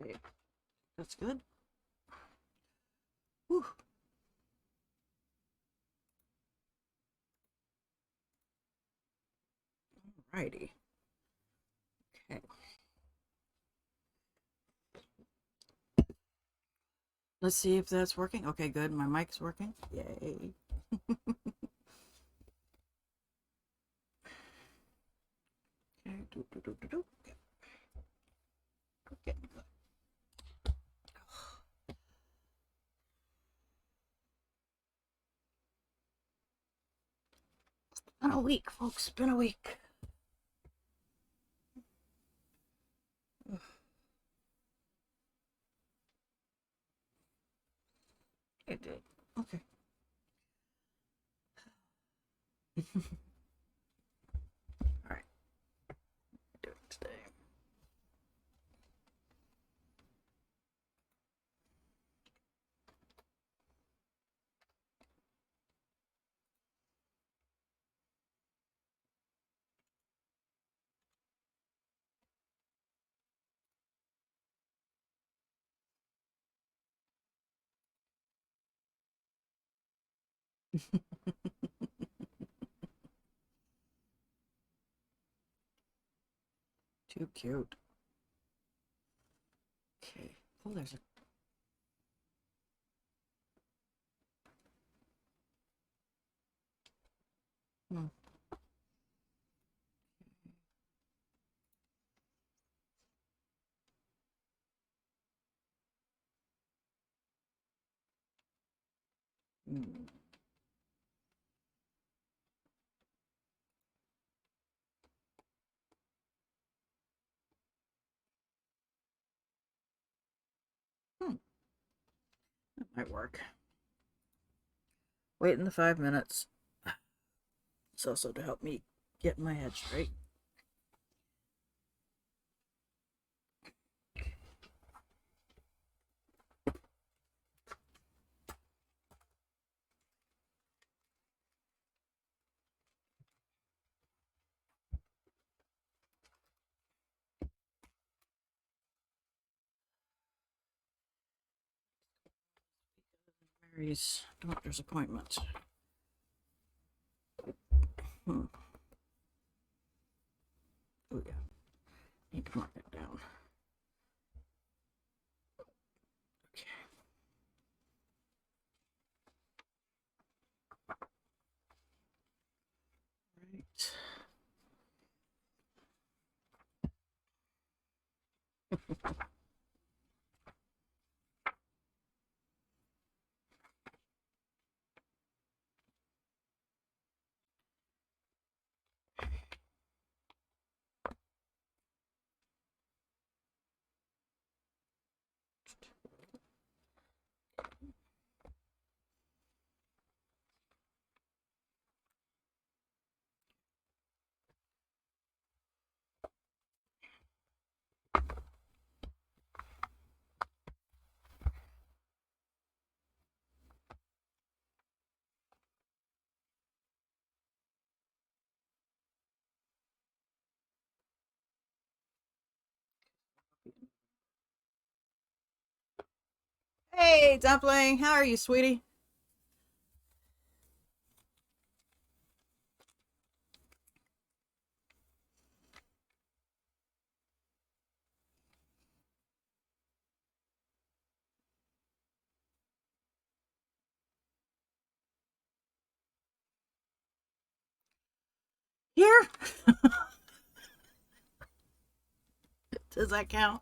Okay, that's good. Whew. Alrighty. Okay. Let's see if that's working. Okay, good. My mic's working. Yay. Okay. Okay. It's been a week, folks. It's been a week. It did. Okay. All right. Do it today. Too cute. Okay. Oh, there's a. Hmm. Hmm. Hmm. That might work. Wait in the 5 minutes. It's also to help me get my head straight. Mary's doctor's appointment. Hmm. Oh yeah. Need to mark that down. Okay. Right. Hey, Dumpling, how are you, sweetie? Here? Does that count?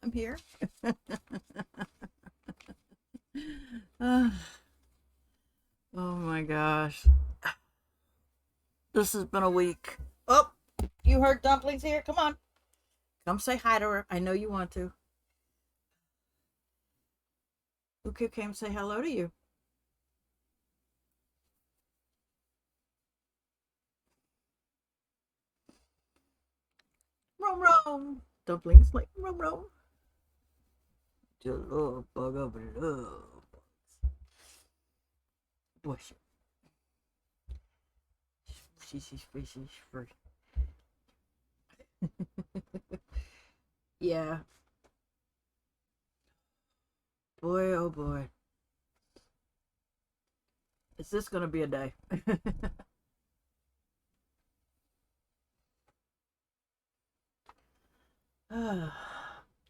I'm here. Uh, oh my gosh. This has been a week. Oh, you heard Dumpling's here? Come on. Come say hi to her. I know you want to. Uku came say hello to you. Rom rom. Dumplings like rom rom. Just a little bug of love. Bush. She's free. Yeah. Boy, oh boy. Is this going to be a day?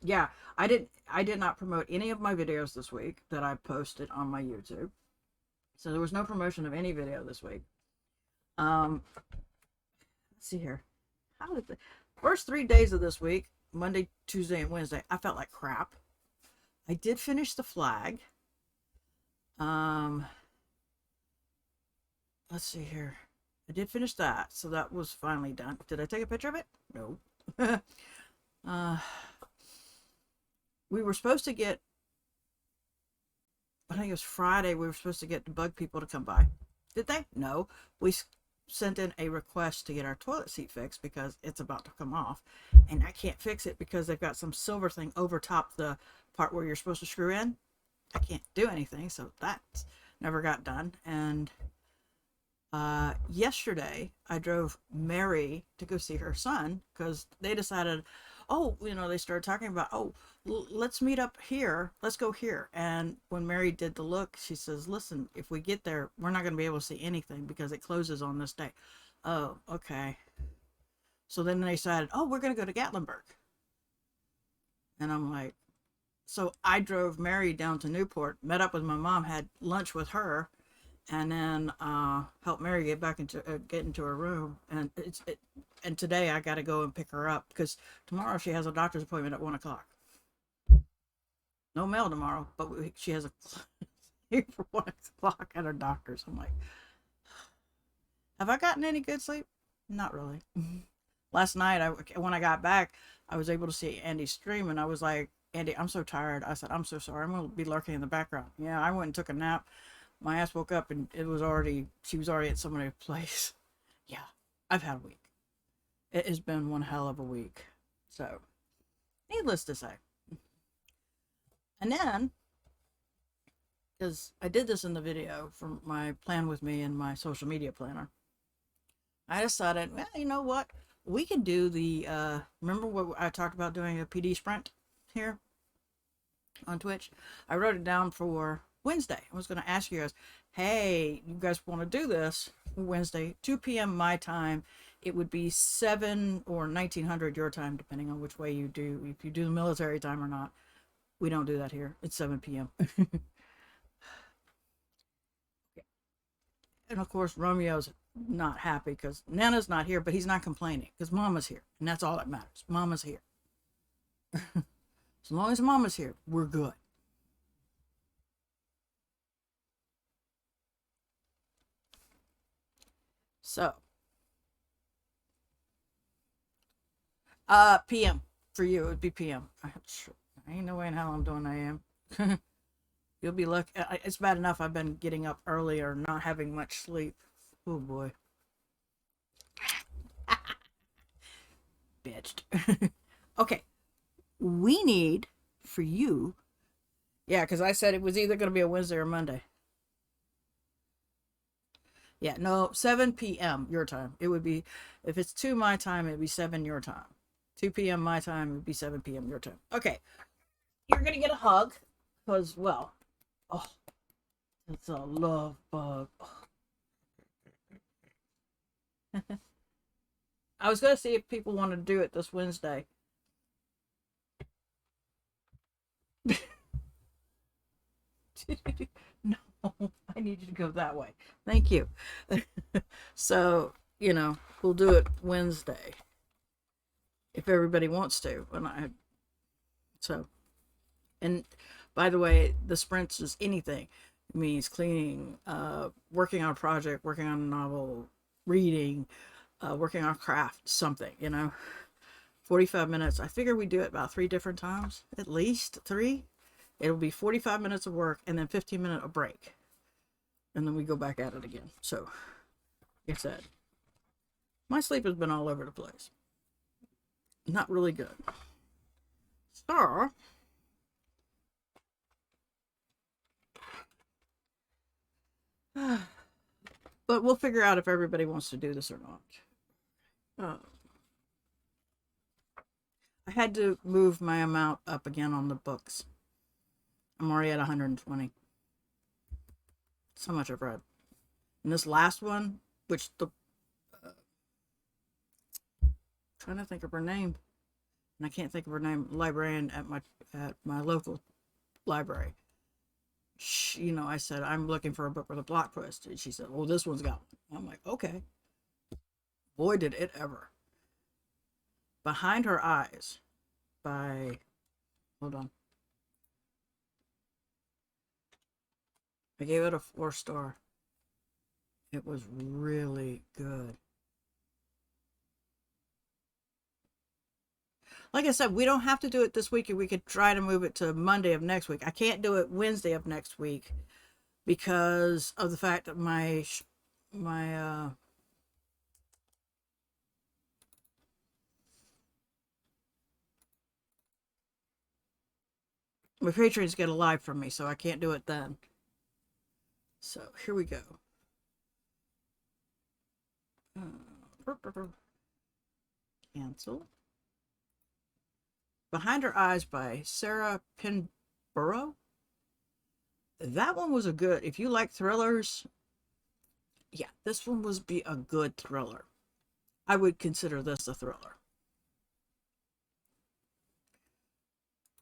Yeah, I did not promote any of my videos this week that I posted on my YouTube. So there was no promotion of any video this week. Let's see here. How did the first 3 days of this week, Monday, Tuesday, and Wednesday, I felt like crap. I did finish the flag. Um, let's see here. I did finish that, so that was finally done. Did I take a picture of it? No. uh, we were supposed to get, I think it was Friday, we were supposed to get the bug people to come by. Did they? No. We sent in a request to get our toilet seat fixed because it's about to come off. And I can't fix it because they've got some silver thing over top the part where you're supposed to screw in. I can't do anything, so that never got done. And yesterday I drove Mary to go see her son because they decided, oh, they started talking about, oh, let's meet up here, let's go here. And when Mary did the look, she says, listen, if we get there, we're not going to be able to see anything because it closes on this day. Oh, okay. So then they decided, oh, we're going to go to Gatlinburg. And I'm like, so I drove Mary down to Newport, met up with my mom, had lunch with her, and then helped Mary get into her room. And today I got to go and pick her up because tomorrow she has a doctor's appointment at 1 o'clock. No mail tomorrow, but she has a here for 1 o'clock at her doctor's. I'm like, have I gotten any good sleep? Not really. Last night, when I got back, I was able to see Andy stream, and I was like, Andy, I'm so tired. I said, I'm so sorry. I'm going to be lurking in the background. Yeah, I went and took a nap. My ass woke up, and she was already at somebody's place. Yeah, I've had a week. It has been one hell of a week. So, needless to say. And then, because I did this in the video from my plan with me and my social media planner, I decided, well, you know what? We can do remember what I talked about doing a PD sprint here on Twitch? I wrote it down for Wednesday. I was going to ask you guys, hey, you guys want to do this Wednesday, 2 p.m. my time. It would be 7 or 1900 your time, depending on which way you do, if you do the military time or not. We don't do that here. It's 7 p.m. And of course, Romeo's not happy because Nana's not here, but he's not complaining because Mama's here. And that's all that matters. Mama's here. As long as Mama's here, we're good. So, PM for you. It would be PM. I ain't no way in hell I'm doing AM. You'll be lucky. It's bad enough I've been getting up early or not having much sleep. Oh boy. Bitched. Okay. We need for you. Yeah, because I said it was either going to be a Wednesday or Monday. Yeah, no, 7 p.m. your time. It would be, if it's 2 my time, it'd be 7 your time. 2 p.m. my time, it'd be 7 p.m. your time. Okay. You're going to get a hug because, well, oh, it's a love bug. Oh. I was going to see if people want to do it this Wednesday. No, I need you to go that way. Thank you. So, we'll do it Wednesday if everybody wants to. And by the way, the sprints is anything. It means cleaning, working on a project, working on a novel, reading, working on a craft, something. 45 minutes. I figure we do it about 3 different times, at least 3. It'll be 45 minutes of work and then 15-minute a break. And then we go back at it again. So, like I said, my sleep has been all over the place. Not really good. So, but we'll figure out if everybody wants to do this or not. I had to move my amount up again on the books. I'm already at 120. So much I've read. And this last one, which the trying to think of her name, and I can't think of her name. Librarian at my local library. She, I said I'm looking for a book with a plot twist, and she said, "Well, this one's got one." I'm like, "Okay." Boy, did it ever! Behind Her Eyes by hold on. I gave it a 4 star. It was really good. Like I said, we don't have to do it this week, and we could try to move it to Monday of next week. I can't do it Wednesday of next week because of the fact that my my patrons get a live from me, so I can't do it then. So here we go. Cancel. Behind Her Eyes by Sarah Pinborough. That one was a good. If you like thrillers, yeah, this one was be a good thriller. I would consider this a thriller.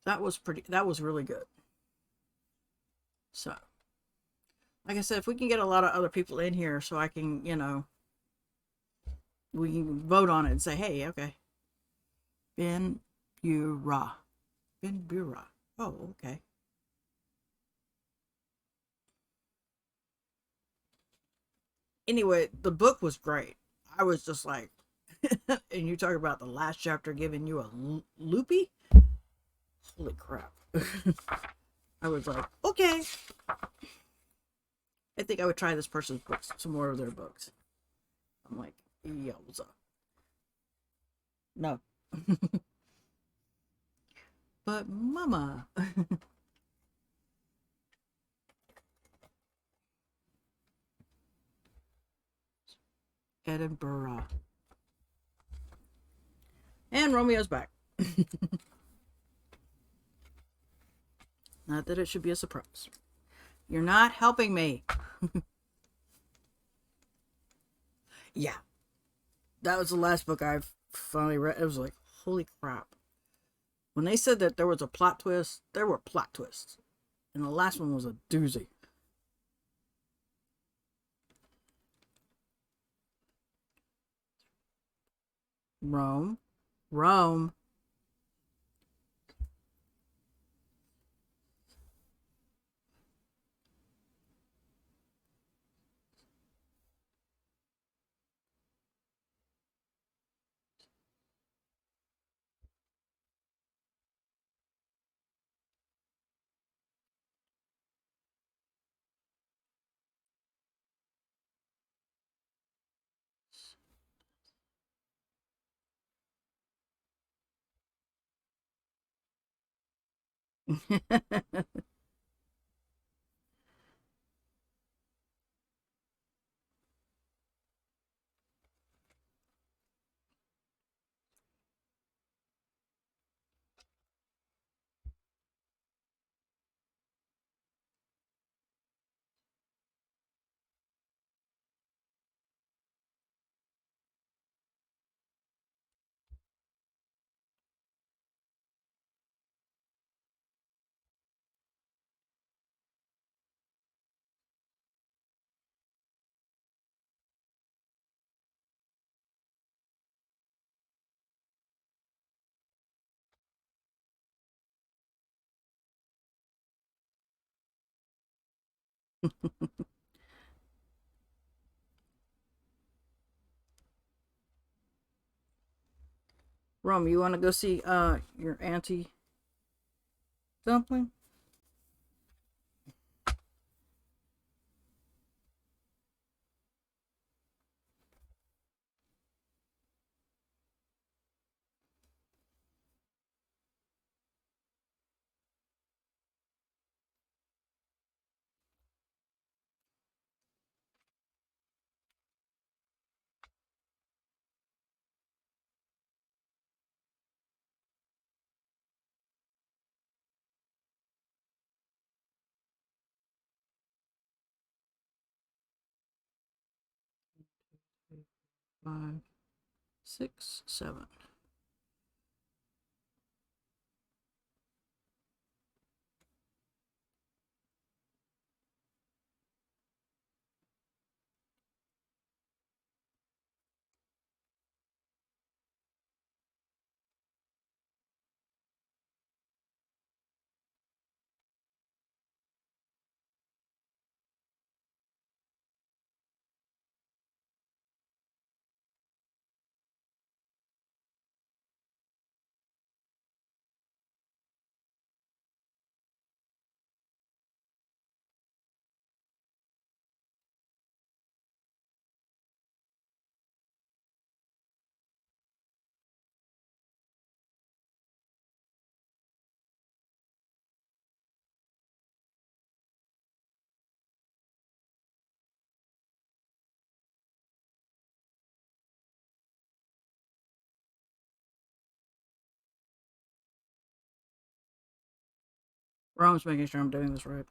That was pretty. That was really good. So, like I said, if we can get a lot of other people in here, so I can, we can vote on it and say, hey, okay, Ben Bura, Ben Bura. Oh, okay. Anyway, the book was great. I was just like, and you talk about the last chapter giving you a loopy. Holy crap! I was like, okay. I think I would try this person's books, some more of their books. I'm like, yowza. No. But mama. Edinburgh. And Romeo's back. Not that it should be a surprise. You're not helping me. Yeah. That was the last book I've finally read. It was like, holy crap. When they said that there was a plot twist, there were plot twists. And the last one was a doozy. Rome. Rome. Rome, you want to go see your auntie Dumpling? 5, 6, 7. Rom's making sure I'm doing this right.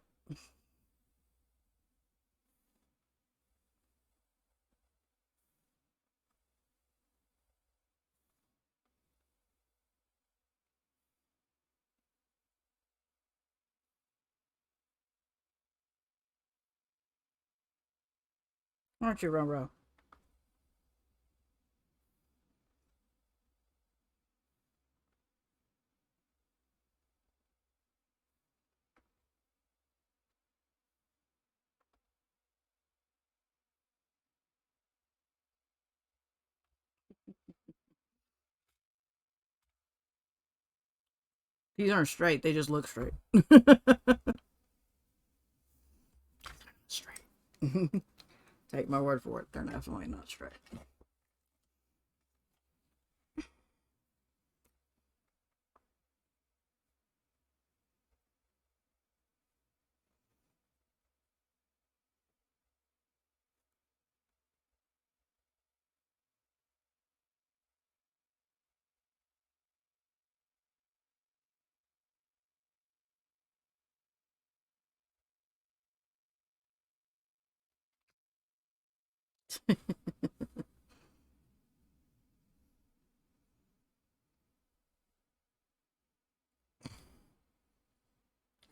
Aren't you, Ro? These aren't straight, they just look straight. Straight. Take my word for it, they're definitely not straight.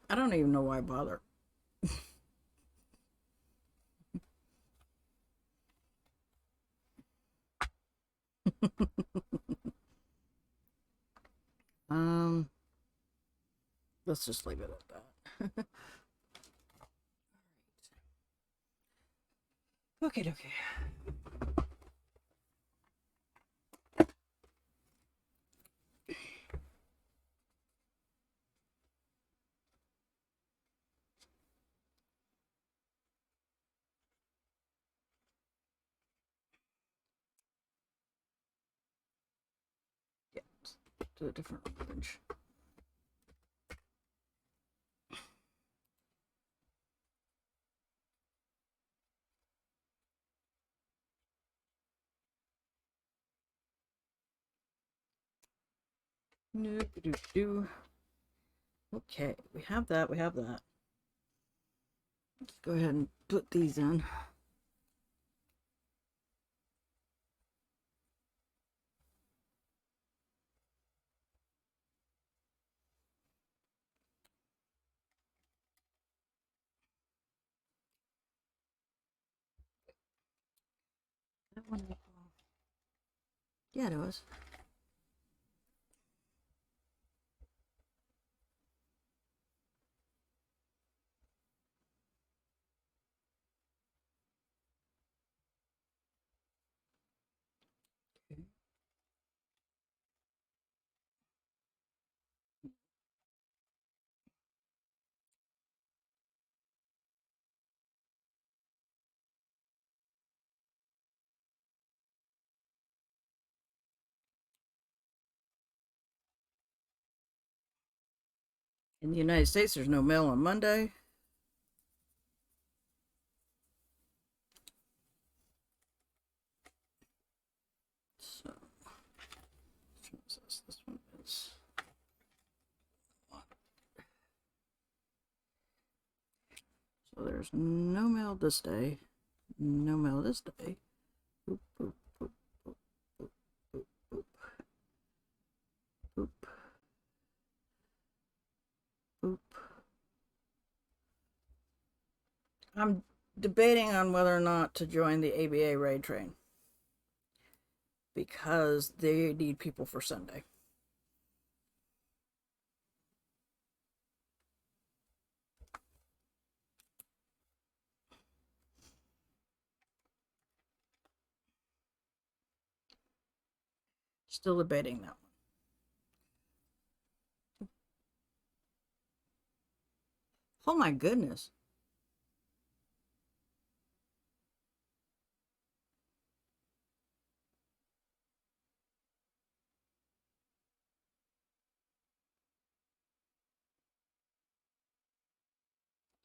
I don't even know why I bother. um, let's just leave it at that. Okay, okay. Yeah, do a different orange. Okay, we have that, we have that. Let's go ahead and put these in. That one, yeah, it was. Okay. In the United States, there's no mail on Monday. So, which one is this? This one is. So there's no mail this day, no mail this day. Boop, boop, boop, I'm debating on whether or not to join the ABA raid train because they need people for Sunday. Still debating that one. Oh my goodness.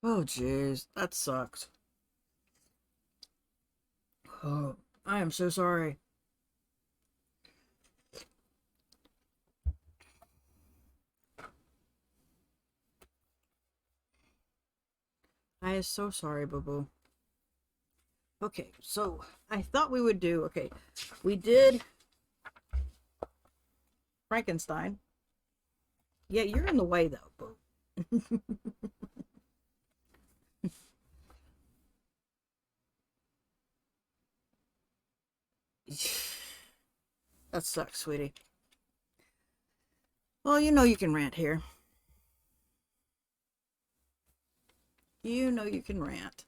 Oh jeez, that sucks. Oh, I am so sorry. I am so sorry, boo boo. Okay, so I thought we would do, okay, we did Frankenstein. Yeah, you're in the way though, boo. That sucks, sweetie. Well, you know you can rant here. You know you can rant.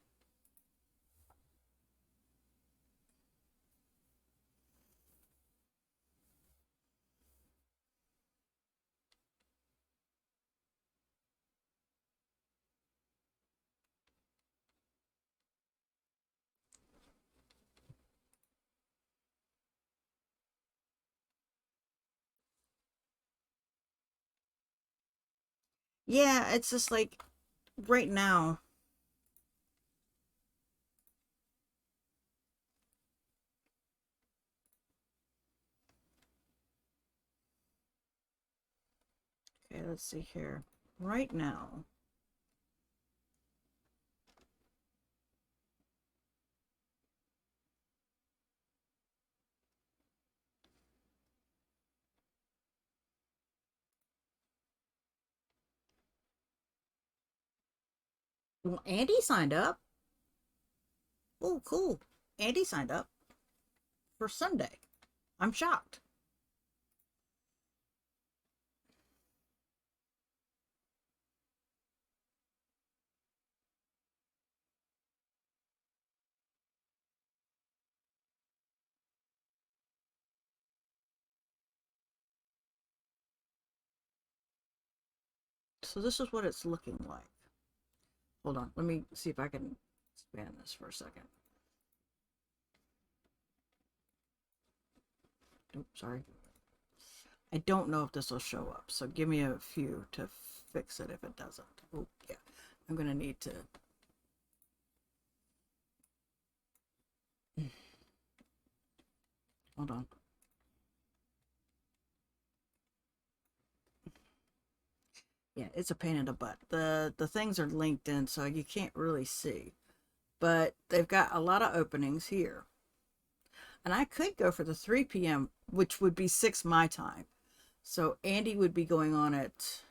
Yeah, it's just like right now. Okay, let's see here. Right now, well, Andy signed up. Oh, cool. Andy signed up for Sunday. I'm shocked. So this is what it's looking like. Hold on. Let me see if I can expand this for a second. Oops, sorry. I don't know if this will show up, so give me a few to fix it if it doesn't. Oh, yeah. I'm going to need to. Hold on. Yeah, it's a pain in the butt. The things are linked in, so you can't really see. But they've got a lot of openings here. And I could go for the 3 p.m., which would be 6 my time. So Andy would be going on at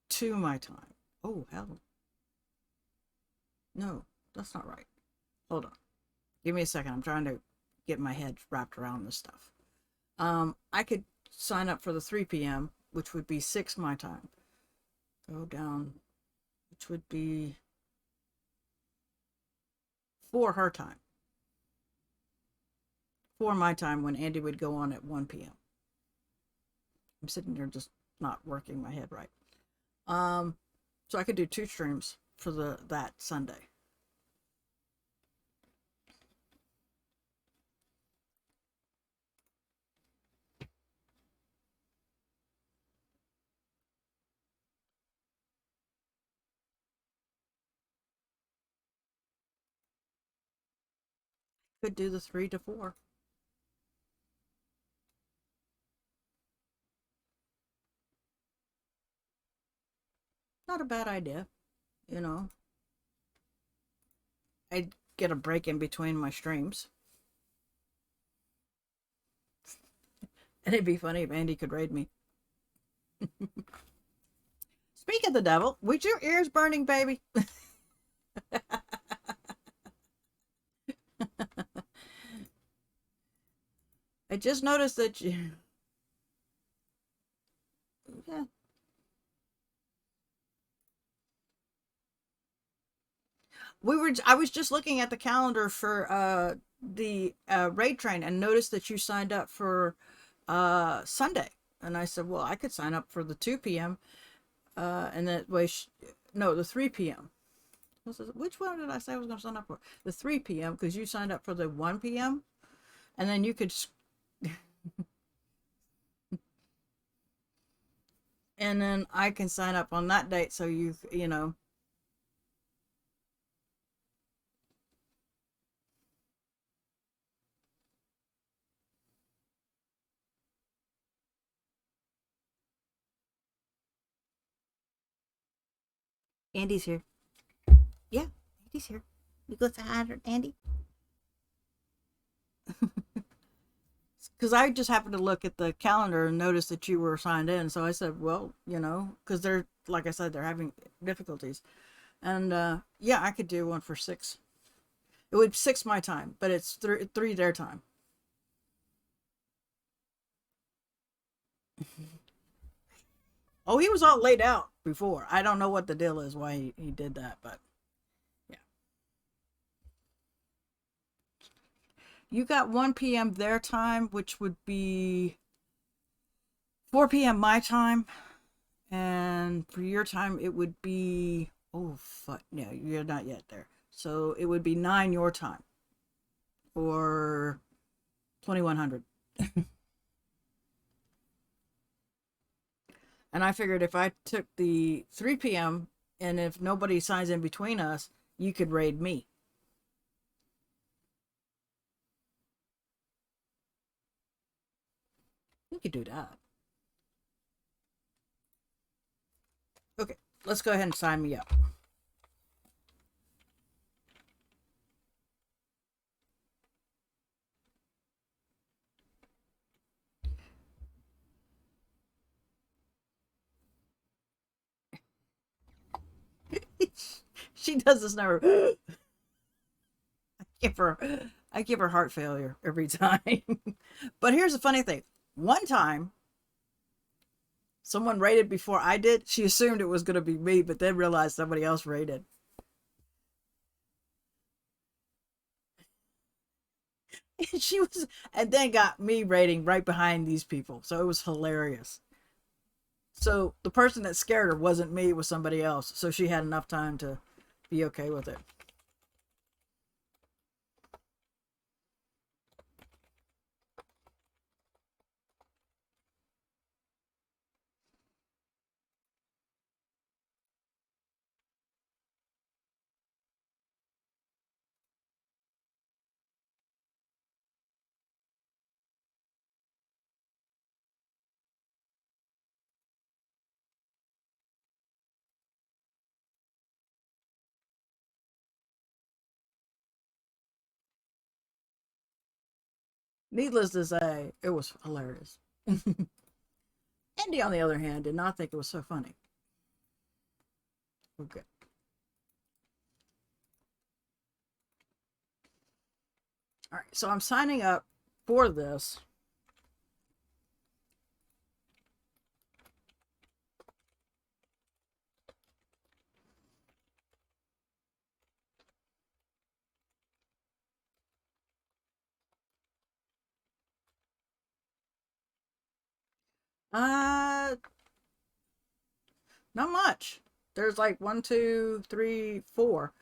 2 my time. Oh, hell. No, that's not right. Hold on. Give me a second. I'm trying to get my head wrapped around this stuff. I could sign up for the 3 p.m., which would be 6 my time. Go down, which would be 4 her time. 4 my time when Andy would go on at 1 p.m. I'm sitting here just not working my head right. Um, so I could do 2 streams for that Sunday. Could do the 3 to 4. Not a bad idea, you know. I'd get a break in between my streams. And it'd be funny if Andy could raid me. Speak of the devil, with your ears burning, baby. I just noticed that you, yeah, I was just looking at the calendar for the raid train and noticed that you signed up for Sunday. And I said, well, I could sign up for the 2 p.m. And that way, no, the 3 p.m. Which one did I say I was going to sign up for? The 3 p.m. because you signed up for the 1 p.m. And then you could, and then I can sign up on that date. So you know, Andy's here. Yeah, Andy's here. You go say hi to Andy. Because I just happened to look at the calendar and notice that you were signed in. So I said, well, because they're, like I said, they're having difficulties. And yeah, I could do one for 6. It would 6 my time, but it's 3 their time. Oh, he was all laid out before. I don't know what the deal is, why he did that, but yeah. You got 1 p.m. their time, which would be 4 p.m. my time. And for your time, it would be, oh, fuck, no, you're not yet there. So it would be 9 your time or 2100. And I figured if I took the 3 p.m. and if nobody signs in between us, you could raid me. We could do that. Okay, let's go ahead and sign me up. She does this never. give her I give her heart failure every time. But here's the funny thing. One time someone rated before I did. She assumed it was going to be me, but then realized somebody else rated. And she was, and then got me rating right behind these people. So it was hilarious. So the person that scared her wasn't me, it was somebody else. So she had enough time to be okay with it. Needless to say, it was hilarious. Andy, on the other hand, did not think it was so funny. Okay. All right. So I'm signing up for this. Uh, Not much. There's like one, two, three, four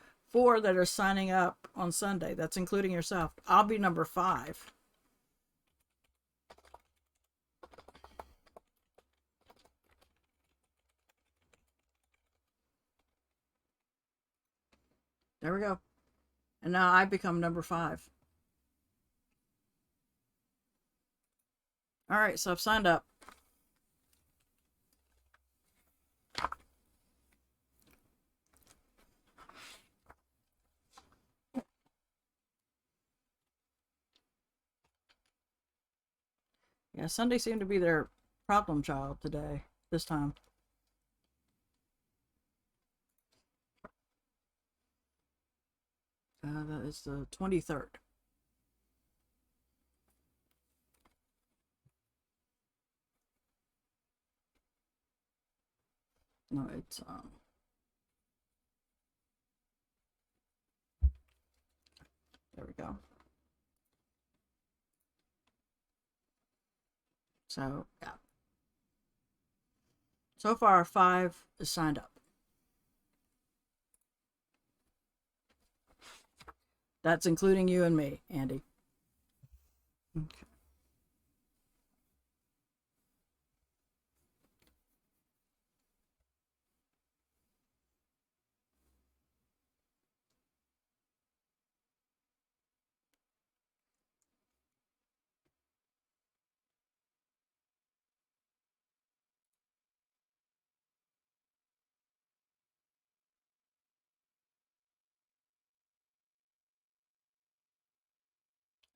that are signing up on Sunday. That's including yourself. I'll be number 5. There we go. And now I become number 5. All right, so I've signed up. Yeah, Sunday seemed to be their problem child today, this time. That is the 23rd. No, it's there we go. So yeah. So far 5 is signed up. That's including you and me, Andy. Okay.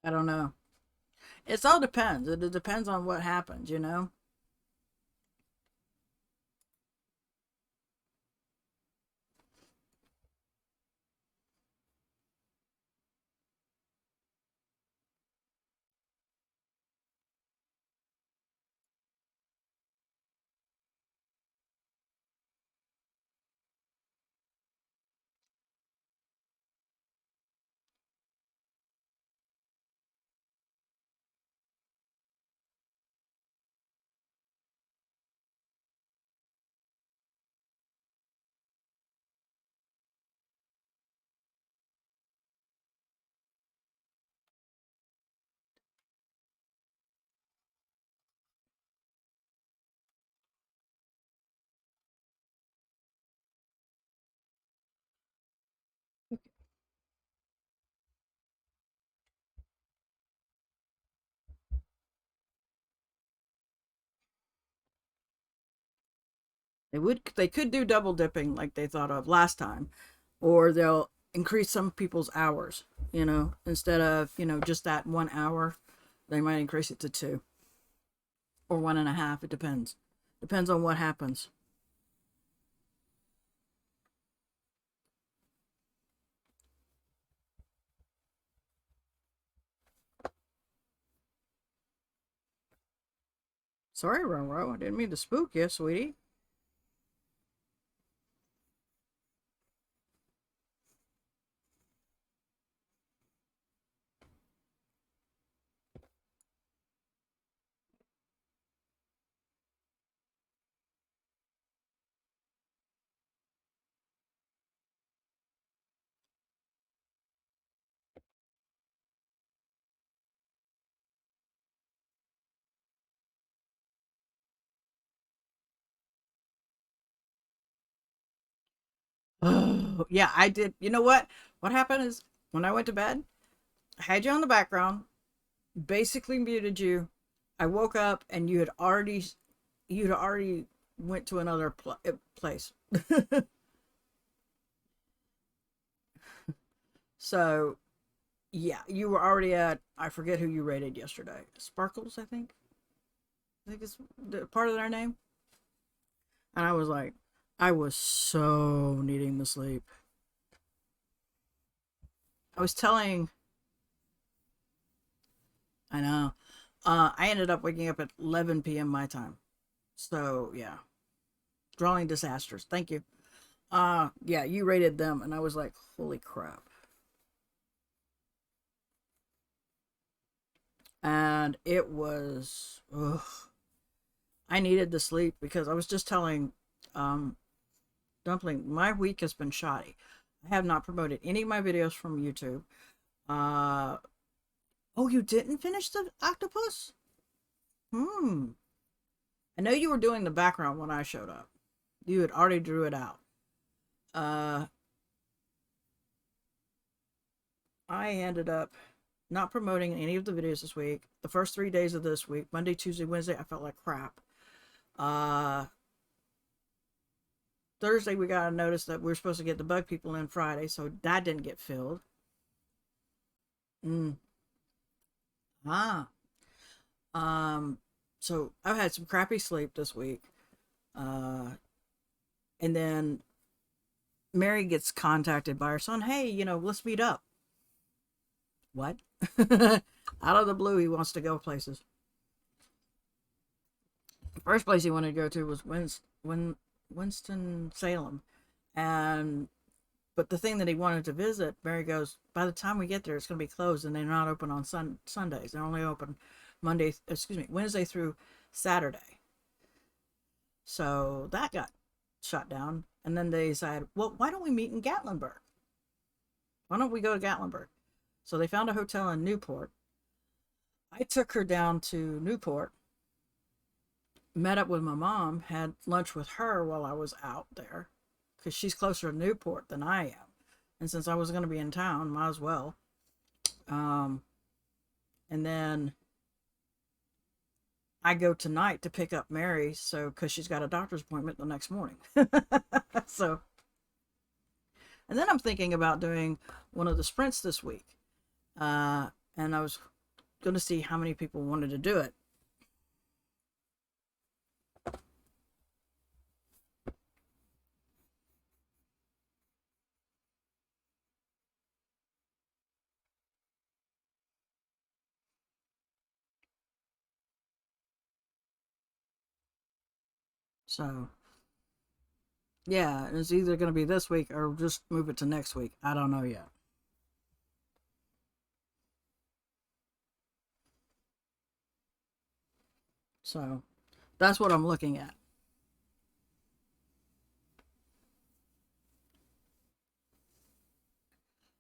I don't know. It all depends. It depends on what happens, you know? They could do double dipping like they thought of last time, or they'll increase some people's hours, you know, instead of, you know, just that 1 hour, they might increase it to 2 or 1.5. It depends. Depends on what happens. Sorry, Roro. I didn't mean to spook you, sweetie. Oh, yeah, I did. You know what? What happened is when I went to bed, I had you on the background, basically muted you. I woke up and you had already went to another place. So yeah, you were already at, I forget who you rated yesterday. Sparkles, I think. I think it's part of their name. And I was like, I was so needing to sleep. I was telling, I know. I ended up waking up at 11 p.m. my time. So yeah, drawing disasters. Thank you. Yeah, you rated them, and I was like, holy crap. And it was, ugh, I needed to sleep because I was just telling Dumpling, my week has been shoddy. I have not promoted any of my videos from YouTube. Uh, oh, you didn't finish the octopus? Hmm. I know you were doing the background when I showed up. You had already drew it out. Uh, I ended up not promoting any of the videos this week. The first 3 days of this week, Monday, Tuesday, Wednesday, I felt like crap. Uh, Thursday, we got a notice that we are supposed to get the bug people in Friday, so that didn't get filled. Mm. Ah. Um, so I've had some crappy sleep this week. Uh, and then Mary gets contacted by her son. Hey, you know, let's meet up. What? Out of the blue, he wants to go places. The first place he wanted to go to was Winston Salem, and but the thing that he wanted to visit, Mary goes, by the time we get there, it's going to be closed, and they're not open on Sundays. They're only open Wednesday through Saturday. So that got shut down. And then they decided, well, why don't we meet in Gatlinburg? Why don't we go to Gatlinburg? So they found a hotel in Newport. I took her down to Newport, met up with my mom, had lunch with her while I was out there, because she's closer to Newport than I am. And since I was going to be in town, might as well. Um, and then I go tonight to pick up Mary, so because she's got a doctor's appointment the next morning. So, and then I'm thinking about doing one of the sprints this week. And I was going to see how many people wanted to do it. So, yeah, it's either going to be this week or just move it to next week. I don't know yet. So, that's what I'm looking at.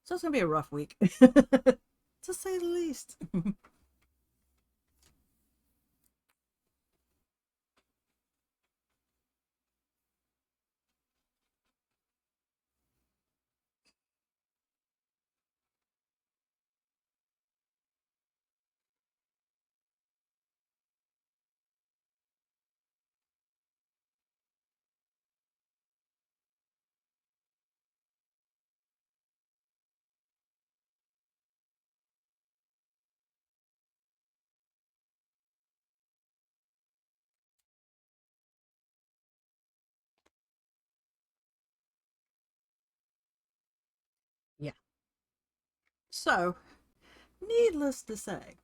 So, it's going to be a rough week, to say the least. Yeah. So, needless to say,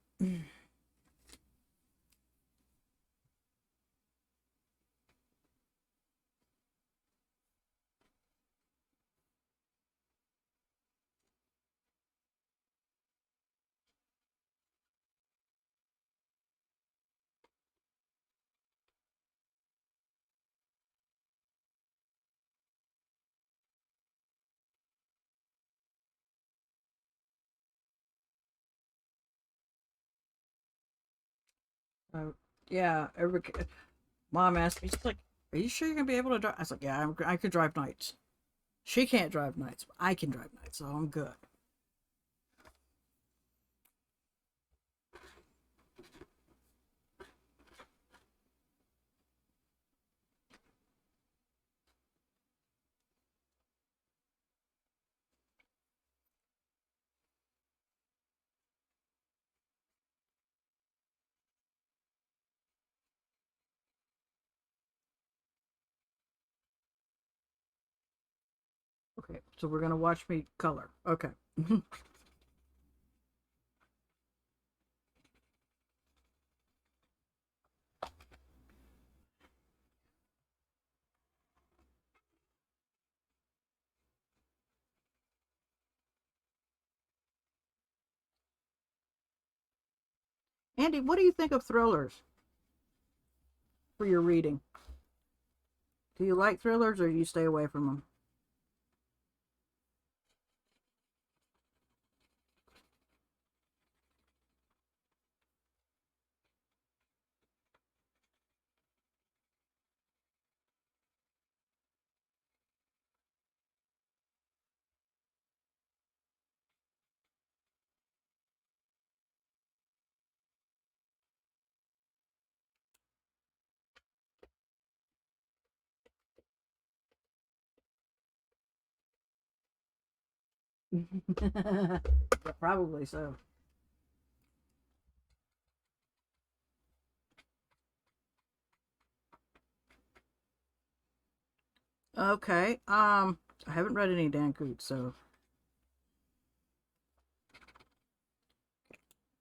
uh, yeah, mom asked me, she's like, are you sure you're going to be able to drive? I was like, yeah, I could drive nights. She can't drive nights, but I can drive nights, so I'm good. Okay, so we're going to watch me color. Okay. Andy, what do you think of thrillers for your reading? Do you like thrillers or do you stay away from them? Yeah, probably so. Okay. I haven't read any Dan Coots, so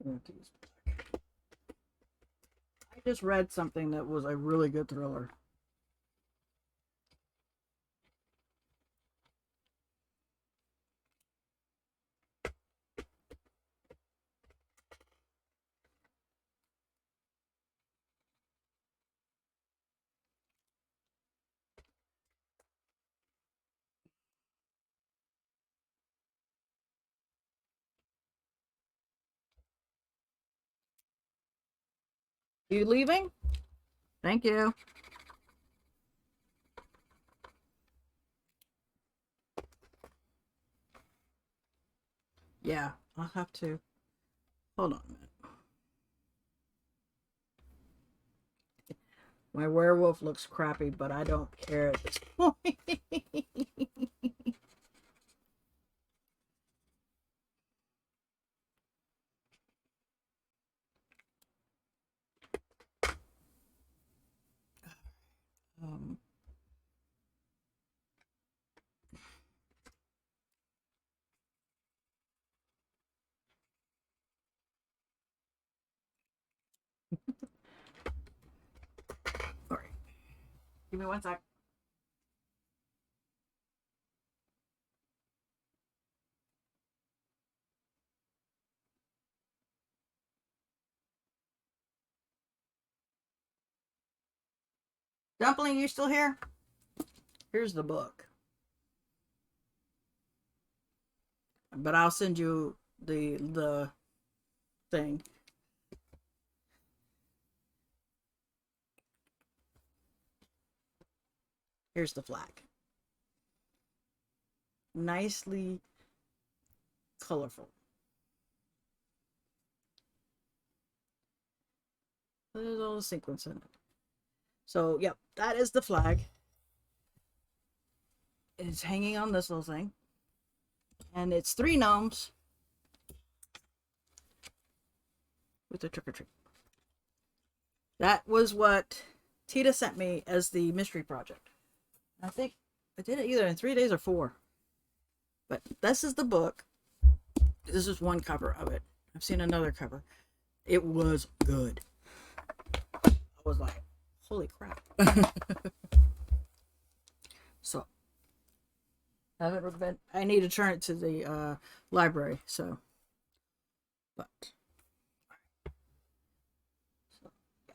I just read something that was a really good thriller. You leaving? Thank you. Yeah, I'll have to. Hold on a minute. My werewolf looks crappy, but I don't care at this point. um, all right. Give me one sec. Dumpling, you still here? Here's the book. But I'll send you the thing. Here's the flag. Nicely colorful. There's all the sequins in it. So, yep, that is the flag. It's hanging on this little thing. And it's 3 gnomes with a trick or treat. That was what Tita sent me as the mystery project. I think I did it either in 3 days or 4. But this is the book. This is one cover of it. I've seen another cover. It was good. I was like, holy crap. So, I need to turn it to the library, so. But. So, yeah.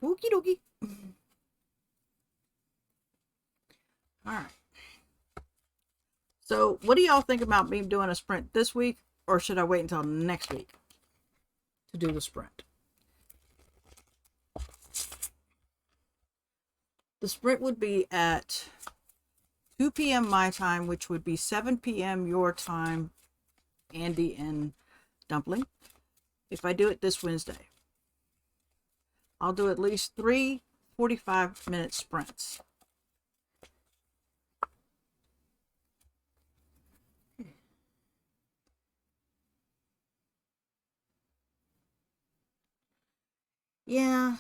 Okie dokie. All right. So, what do y'all think about me doing a sprint this week, or should I wait until next week to do the sprint? The sprint would be at 2 p.m. my time, which would be 7 p.m. your time, Andy and Dumpling. If I do it this Wednesday, I'll do at least 3 45-minute sprints. Yeah.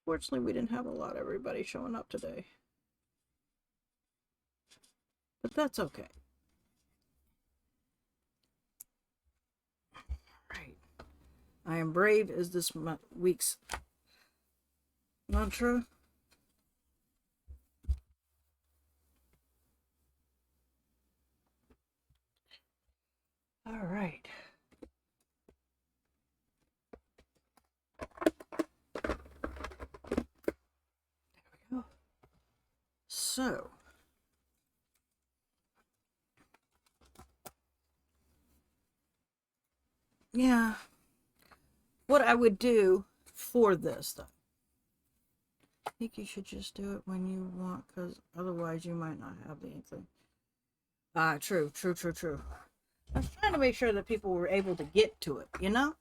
Fortunately, we didn't have a lot of everybody showing up today. But that's okay. Right. I am brave is this week's mantra. All right. There we go. So, yeah. What I would do for this, though, I think you should just do it when you want, because otherwise you might not have the inkling. True. I was trying to make sure that people were able to get to it, you know?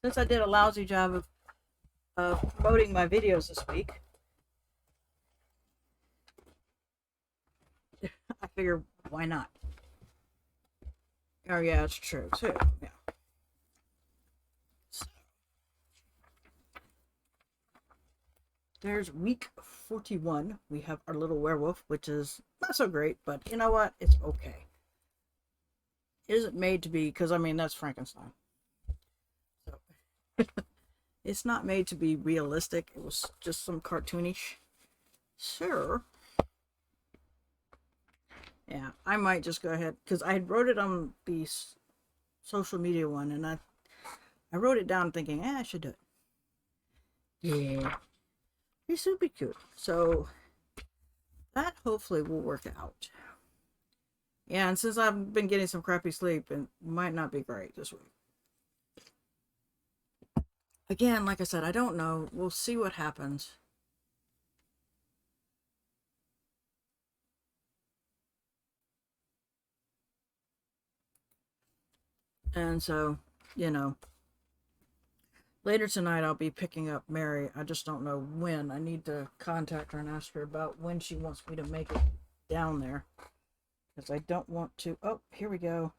Since I did a lousy job of promoting my videos this week, I figure why not? Oh yeah, it's true too. Yeah. So, there's week 41. We have our little werewolf, which is not so great, but you know what? It's okay. It isn't made to be, because I mean that's Frankenstein. So It's not made to be realistic. It was just some cartoonish. Sure. Yeah, I might just go ahead because I wrote it on the social media one, and I wrote it down thinking, I should do it. Yeah, this would be cute. So that hopefully will work out. Yeah, and since I've been getting some crappy sleep, it might not be great this week. Again, like I said, I don't know. We'll see what happens. And so, you know, later tonight I'll be picking up Mary. I just don't know when. I need to contact her and ask her about when she wants me to make it down there. Because I don't want to. Oh, here we go.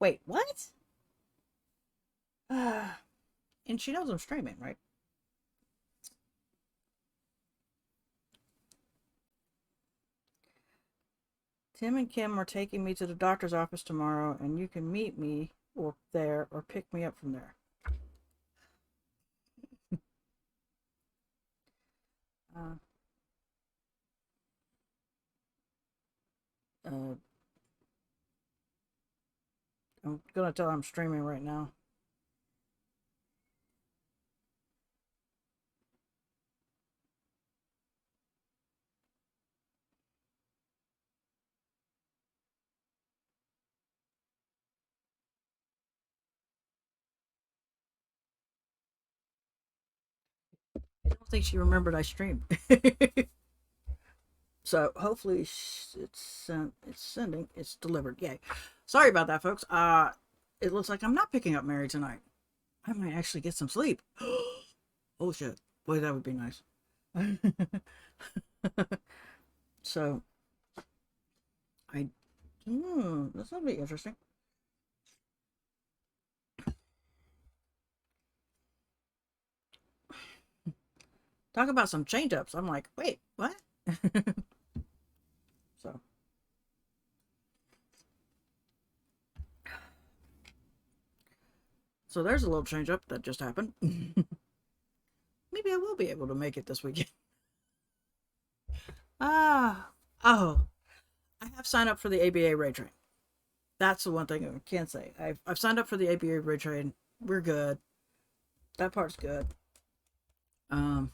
Wait, what? And she knows I'm streaming, right? Tim and Kim are taking me to the doctor's office tomorrow, and you can meet me or there or pick me up from there. Uh, uh, I'm gonna tell her I'm streaming right now. I don't think she remembered I streamed. So hopefully it's sent. It's sending. It's delivered. Yay! Sorry about that, folks. It looks like I'm not picking up Mary tonight. I might actually get some sleep. Oh shit! Boy, that would be nice. So I, this will be interesting. Talk about some change ups. I'm like, wait, what? So, so there's a little change up that just happened. Maybe I will be able to make it this weekend. Ah, oh, I have signed up for the ABA Ray Train. That's the one thing I can't say. I've signed up for the ABA Ray Train. We're good. That part's good. Um,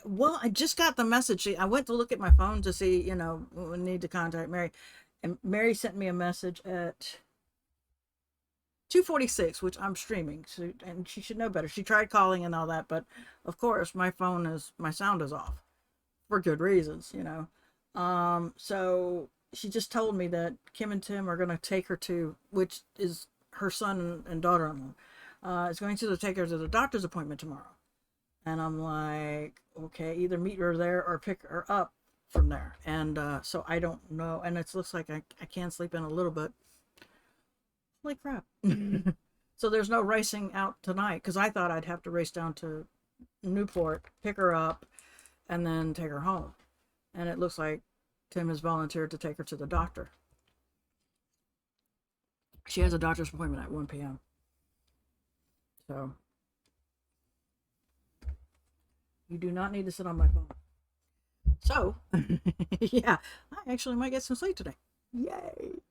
well, I just got the message. I went to look at my phone to see, we need to contact Mary, and Mary sent me a message at 2:46, which I'm streaming, so, and she should know better. She tried calling and all that, but of course my sound is off for good reasons. So she just told me that Kim and Tim are going to take her to, which is her son and daughter-in-law, is going to take her to the doctor's appointment tomorrow. And I'm like, okay, either meet her there or pick her up from there. And so I don't know. And it looks like I can sleep in a little bit. Holy crap. So there's no racing out tonight because I thought I'd have to race down to Newport, pick her up, and then take her home. And it looks like Tim has volunteered to take her to the doctor. She has a doctor's appointment at 1 p.m. So you do not need to sit on my phone. So, yeah, I actually might get some sleep today. Yay!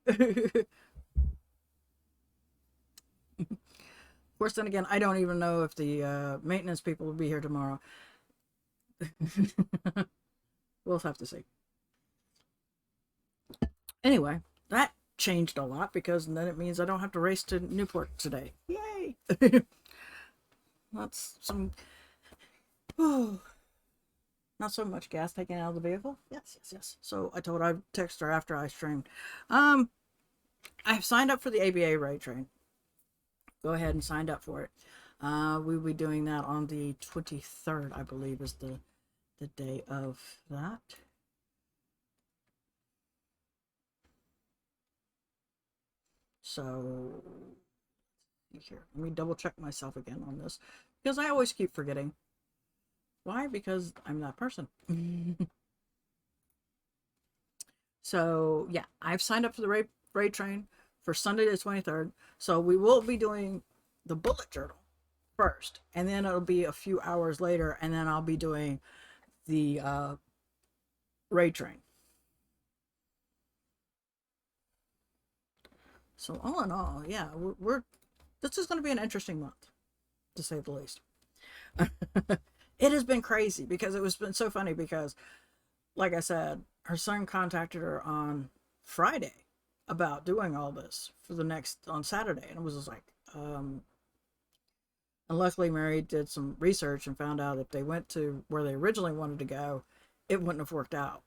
Of course, then again, I don't even know if the maintenance people will be here tomorrow. We'll have to see. Anyway, that changed a lot because then it means I don't have to race to Newport today. Yay! That's some. Oh, not so much gas taken out of the vehicle. Yes, yes, yes. So I told I'd text her after I streamed. I've signed up for the ABA Ray Train. Go ahead and signed up for it. We'll be doing that on the 23rd, I believe, is the day of that. So here, let me double check myself again on this because I always keep forgetting. Why? Because I'm that person. So yeah, I've signed up for the raid train for Sunday the 23rd. So we will be doing the bullet journal first, and then it'll be a few hours later, and then I'll be doing the raid train. So all in all, yeah, we're this is going to be an interesting month, to say the least. It has been crazy because it was been so funny because, like I said, her son contacted her on Friday about doing all this for the next on Saturday, and it was just like, and luckily Mary did some research and found out if they went to where they originally wanted to go, it wouldn't have worked out.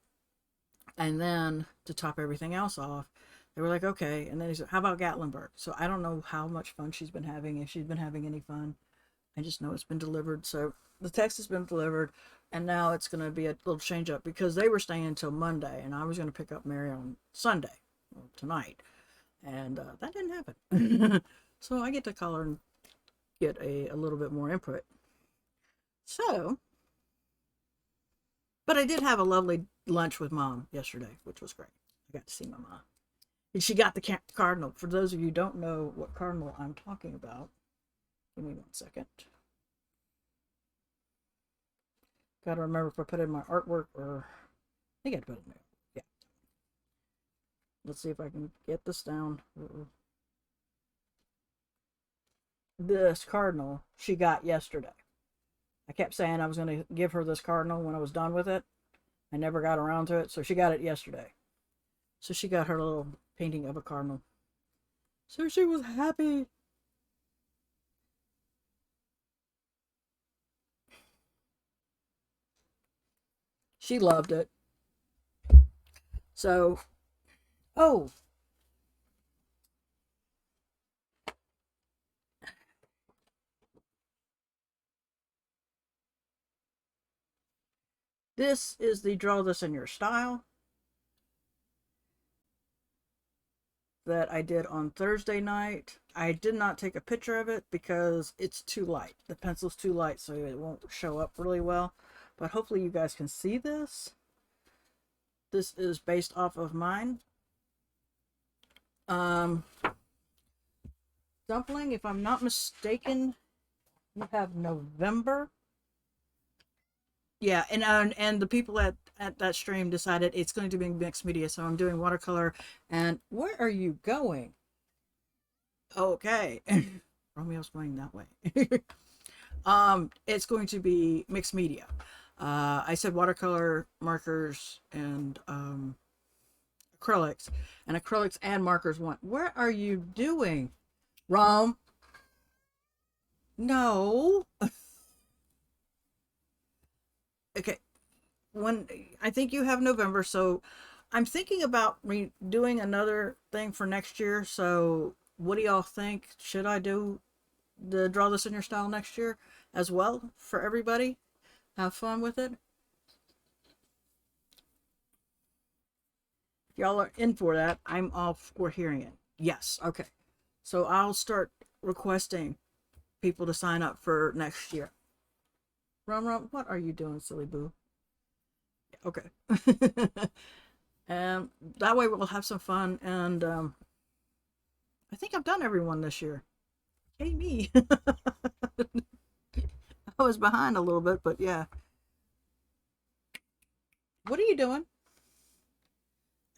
And then to top everything else off, they were like, okay. And then he said, how about Gatlinburg? So I don't know how much fun she's been having, if she's been having any fun. I just know it's been delivered. So the text has been delivered, and now it's going to be a little change up because they were staying until Monday, and I was going to pick up Mary on Sunday, well, tonight, and that didn't happen. So I get to call her and get a little bit more input. So, but I did have a lovely lunch with Mom yesterday, which was great. I got to see my mom. And she got the cardinal. For those of you who don't know what cardinal I'm talking about, give me 1 second. Got to remember if I put in my artwork or I think I put it in there. Yeah. Let's see if I can get this down. This cardinal she got yesterday. I kept saying I was going to give her this cardinal when I was done with it. I never got around to it, so she got it yesterday. So she got her little painting of a cardinal. So she was happy. She loved it. So, oh, this is the Draw This in Your Style that I did on Thursday night. I did not take a picture of it because it's too light. The pencil's too light, so it won't show up really well. But hopefully you guys can see this. This is based off of mine. Dumpling, if I'm not mistaken, you have November. Yeah, and the people at that stream decided it's going to be mixed media, so I'm doing watercolor. And where are you going? Okay. Romeo's going that way. It's going to be mixed media. I said watercolor, markers, and acrylics. And acrylics and markers went. Where are you doing? Rome? No. Okay. When I think you have November, so I'm thinking about doing another thing for next year. So what do y'all think? Should I do the Draw This in Your Style next year as well for everybody? Have fun with it. If y'all are in for that, I'm all for hearing it. Yes. Okay. So I'll start requesting people to sign up for next year. Rum, what are you doing, silly boo? Okay. And that way we'll have some fun. And I think I've done everyone this year. Yay me. I was behind a little bit, but yeah. What are you doing?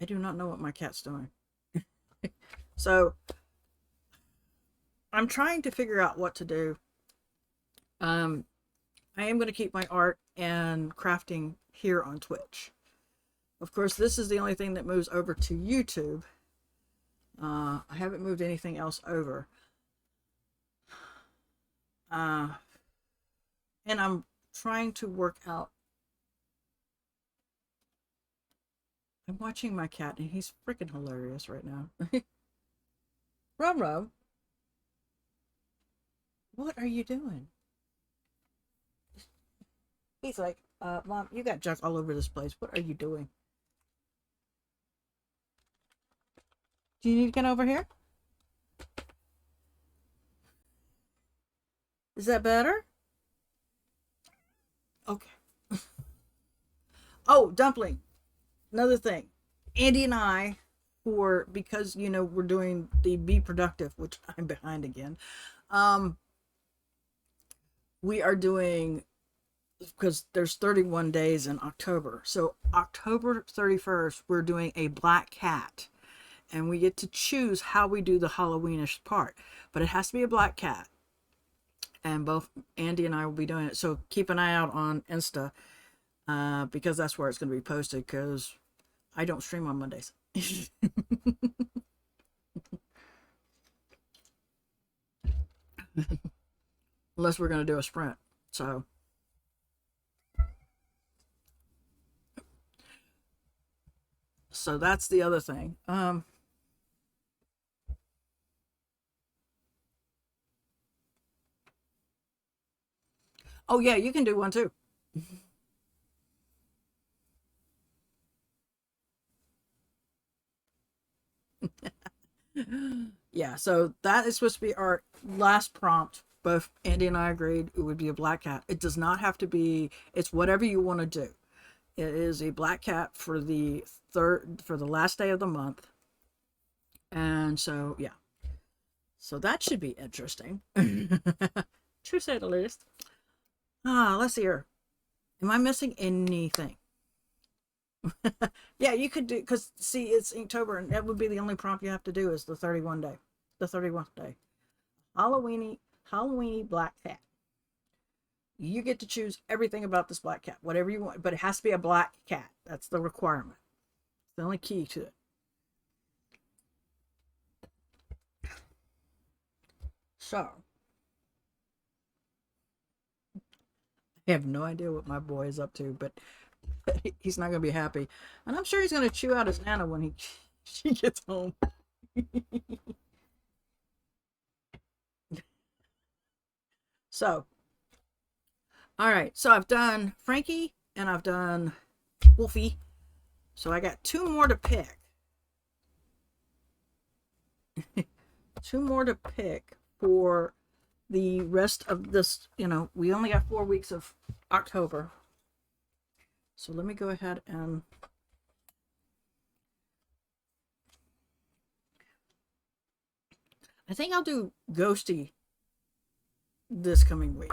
I do not know what my cat's doing. So I'm trying to figure out what to do. I am going to keep my art and crafting here on Twitch. Of course, this is the only thing that moves over to YouTube. I haven't moved anything else over. And I'm trying to work out. I'm watching my cat, and he's freaking hilarious right now. Rum, what are you doing? He's like, Mom, you got junk all over this place. What are you doing? Do you need to get over here? Is that better? Okay. Oh, dumpling. Another thing. Andy and I, for because we're doing the Be Productive, which I'm behind again. Um, we are doing because there's 31 days in October. So October 31st, we're doing a black cat, and we get to choose how we do the Halloweenish part. But it has to be a black cat, and both Andy and I will be doing it. So keep an eye out on Insta, because that's where it's going to be posted. Because I don't stream on Mondays. Unless we're going to do a sprint. So that's the other thing. Oh yeah, you can do one too. Yeah, so that is supposed to be our last prompt. Both Andy and I agreed it would be a black cat. It does not have to be, it's whatever you want to do. It is a black cat for the last day of the month. And so yeah. So that should be interesting. To say the least. Let's see here. Am I missing anything? Yeah, you could do, because see, it's October, and that would be the only prompt you have to do is the 31 day, the 31st day. Halloweeny black cat. You get to choose everything about this black cat, whatever you want, but it has to be a black cat. That's the requirement. It's the only key to it. So, I have no idea what my boy is up to, but he's not going to be happy. And I'm sure he's going to chew out his nana when she gets home. So, all right. So I've done Frankie and I've done Wolfie. So I got two more to pick. Two more to pick for the rest of this. We only got 4 weeks of October. So let me go ahead and I think I'll do Ghosty this coming week,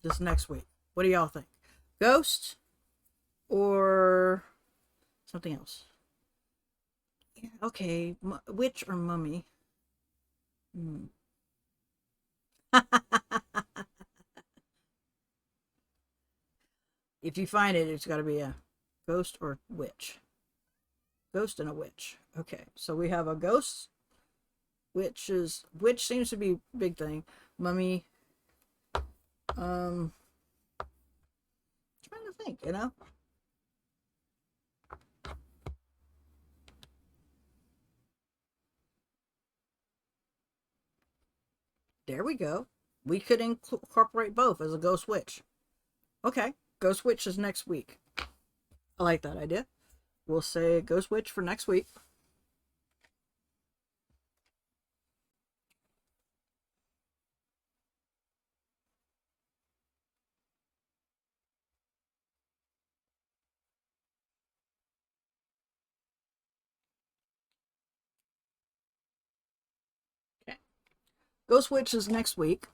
this next week. What do y'all think? Ghost or something else? Yeah, okay, witch or mummy? Hmm. If you find it, it's got to be a ghost or witch. Ghost and a witch. Okay, so we have a ghost, witch seems to be a big thing. Mummy. Trying to think. There we go. We could incorporate both as a ghost witch. Okay, ghost witch is next week. I like that idea. We'll say ghost witch for next week. Okay. Ghost witch is next week.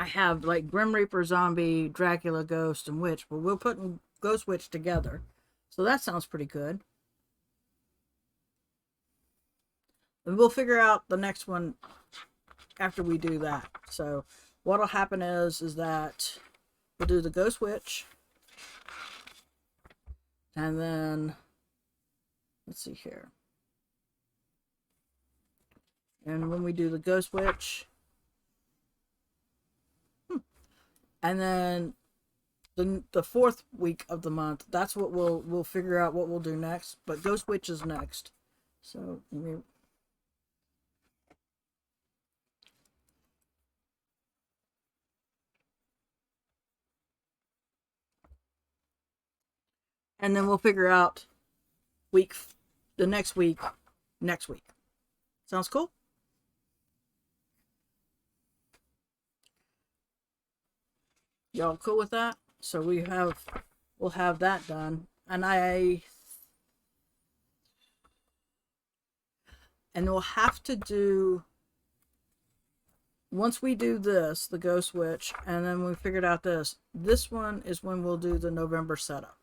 I have like Grim Reaper, zombie, Dracula, ghost, and witch, but we'll put ghost witch together. So that sounds pretty good. And we'll figure out the next one after we do that. So what'll happen is that we'll do the ghost witch, and then let's see here. And when we do the ghost witch, and then the fourth week of the month, that's what we'll figure out what we'll do next. But ghost witch is next. So and then we'll figure out week the next week next week. Sounds cool? Y'all cool with that? So we'll have that done. And I And we'll have to do, once we do this, the Ghost Witch, and then we figured out this one is when we'll do the November setup.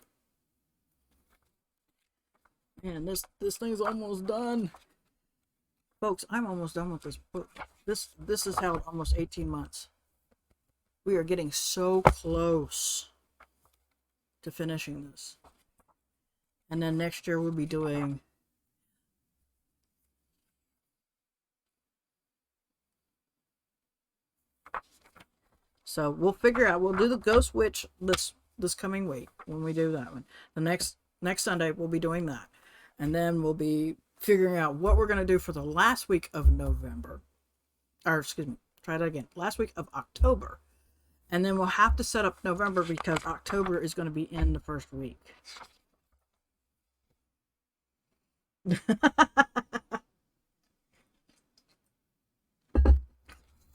Man, this thing's almost done. Folks, I'm almost done with this book. This has held almost 18 months. We are getting so close to finishing this. And then next year we'll be doing so we'll figure out, we'll do the Ghost Witch this coming week when we do that one. The next Sunday we'll be doing that. And then we'll be figuring out what we're going to do for the last week of November. Or excuse me, try that again. Last week of October. And then we'll have to set up November because October is going to be in the first week.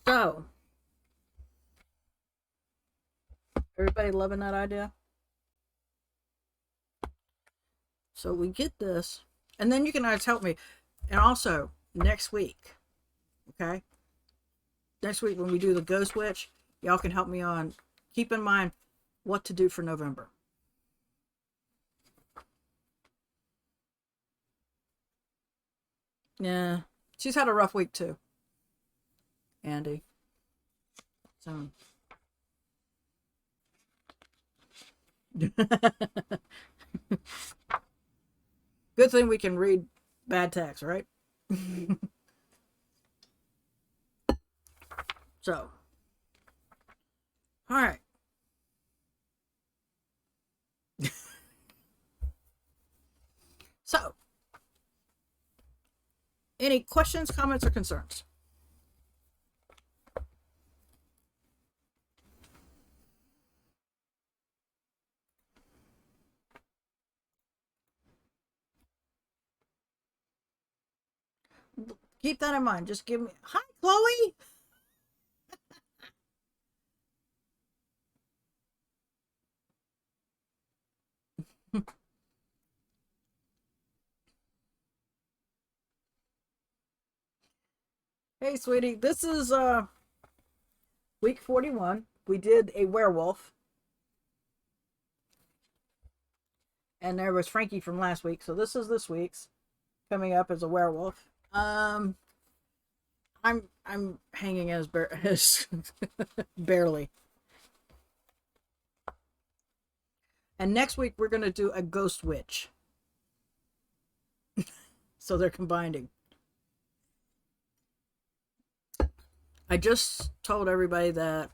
So, everybody loving that idea? So we get this, and then you can always help me. And also, next week, okay? Next week when we do the Ghost Witch, y'all can help me on, keep in mind what to do for November. Yeah, she's had a rough week too, Andy. So. Good thing we can read bad text, right? So, all right. So, any questions, comments, or concerns? Keep that in mind. Just give me, hi, Chloe. Hey, sweetie. This is week 41. We did a werewolf. And there was Frankie from last week. So this is this week's. Coming up as a werewolf. I'm hanging as barely. And next week we're gonna do a Ghost Witch. So they're combining. I just told everybody that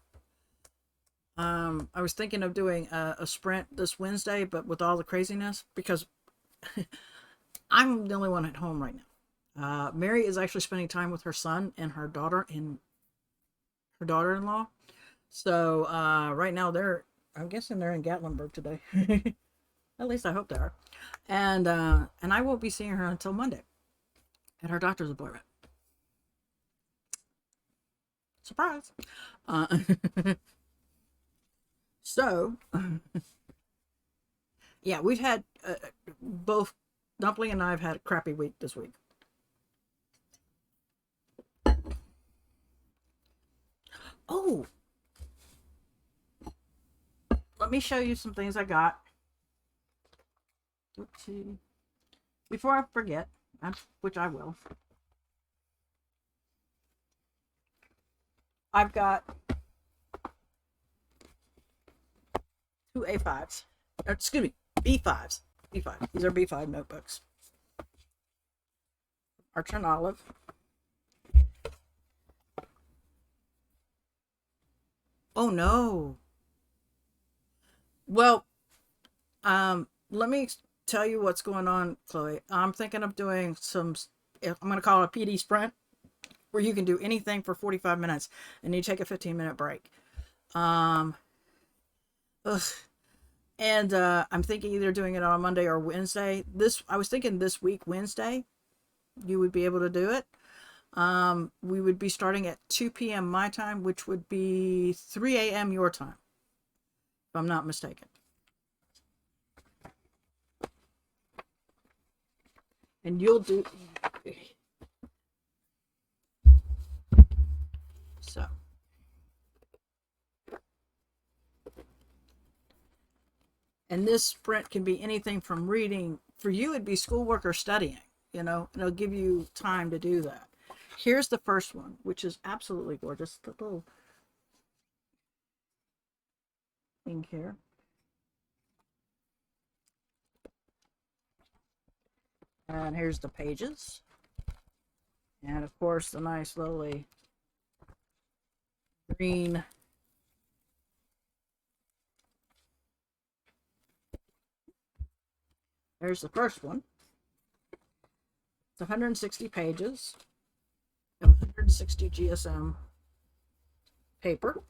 I was thinking of doing a sprint this Wednesday, but with all the craziness, because I'm the only one at home right now. Mary is actually spending time with her son and her daughter-in-law. So right now I'm guessing they're in Gatlinburg today. At least I hope they are. And I won't be seeing her until Monday at her doctor's appointment. Surprise. So, yeah, we've had both Dumpling and I have had a crappy week this week. Oh, let me show you some things I got. Oopsie. Before I forget, which I will. I've got two A5s. Excuse me, B5s. B5. These are B5 notebooks. Arch and Olive. Oh no. Well, let me tell you what's going on, Chloe. I'm thinking of doing I'm going to call it a PD sprint, where you can do anything for 45 minutes and you take a 15-minute break. And I'm thinking either doing it on Monday or Wednesday. I was thinking this week, Wednesday, you would be able to do it. We would be starting at 2 p.m. my time, which would be 3 a.m. your time, if I'm not mistaken. And you'll do, And this sprint can be anything from reading. For you, it'd be schoolwork or studying, and it'll give you time to do that. Here's the first one, which is absolutely gorgeous. The little thing here. And here's the pages. And of course, the nice, lovely green. There's the first one. It's 160 pages and 160 GSM paper.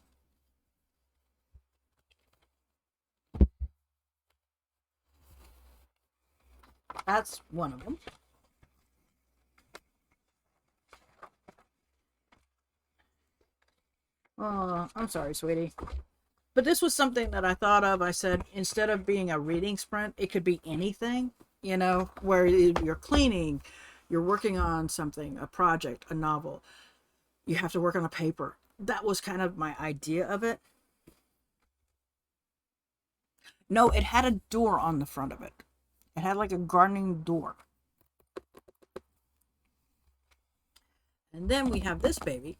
That's one of them. Oh, I'm sorry, sweetie. But this was something that I thought of. I said, instead of being a reading sprint, it could be anything, where you're cleaning, you're working on something, a project, a novel. You have to work on a paper. That was kind of my idea of it. No, it had a door on the front of it. It had like a gardening door. And then we have this baby,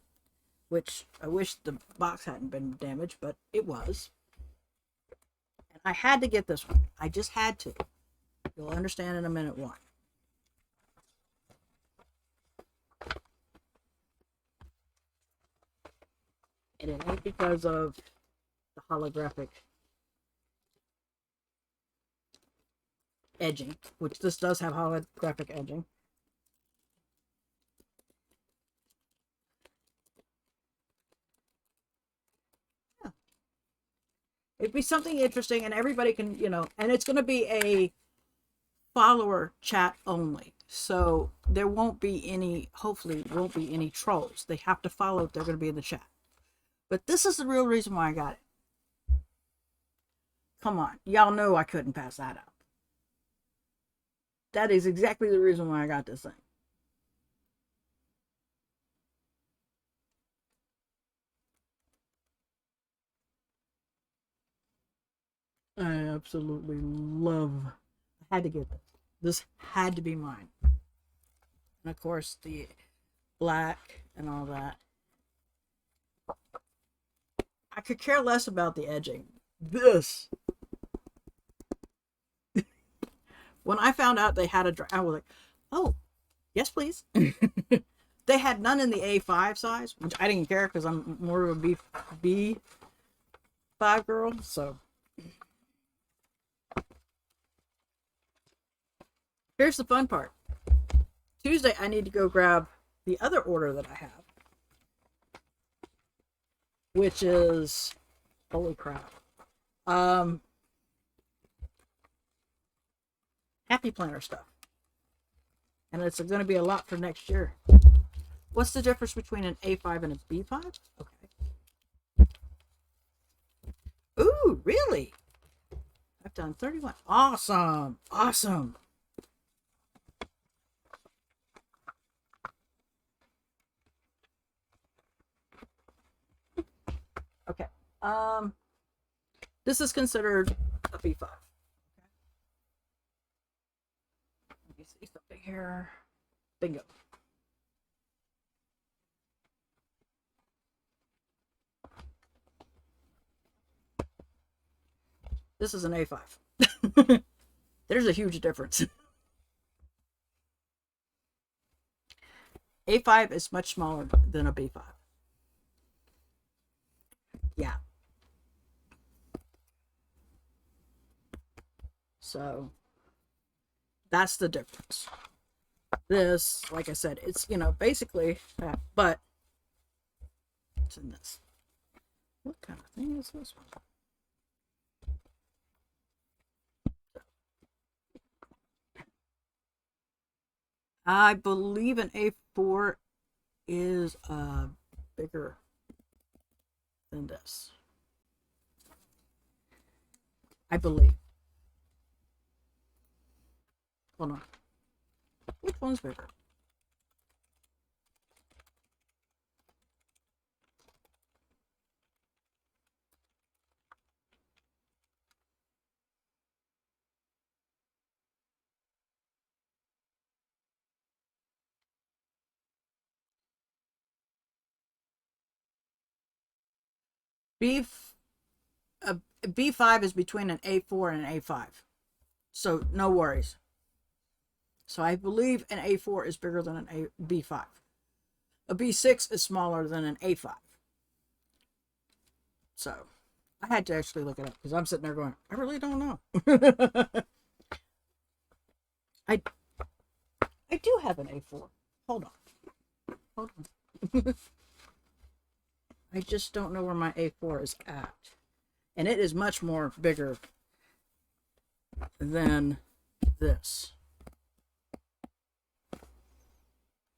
which I wish the box hadn't been damaged, but it was. And I had to get this one. I just had to. You'll understand in a minute why. And it ain't because of the holographic edging, which this does have holographic edging. Yeah. It'd be something interesting, and everybody can, and it's going to be a follower chat only. So there won't be any, hopefully, won't be any trolls. They have to follow if they're going to be in the chat. But this is the real reason why I got it. Come on. Y'all know I couldn't pass that up. That is exactly the reason why I got this thing. I absolutely love. I had to get this. This had to be mine. And of course, the black and all that. I could care less about the edging. This. When I found out they had I was like, oh, yes, please. They had none in the A5 size, which I didn't care because I'm more of a B5 girl. So here's the fun part. Tuesday, I need to go grab the other order that I have, which is, holy crap, Happy Planner stuff. And it's going to be a lot for next year. What's the difference between an A5 and a B5? Okay. Ooh, really? I've done 31. Awesome. Awesome. Okay. This is considered a B5. Okay. Let me see something here. Bingo. This is an A5. There's a huge difference. A5 is much smaller than a B5. Yeah. So that's the difference. This, like I said, it's, basically that, but it's in this. What kind of thing is this one? I believe an A4 is bigger than this. I believe. Hold on. Which one's bigger? B a B5 is between an A4 and an A5, so no worries. So I believe an A4 is bigger than an B5. A B6 is smaller than an A5. So I had to actually look it up because I'm sitting there going, I really don't know. I I do have an A4. Hold on. Hold on. I just don't know where my A4 is at. And it is much more bigger than this.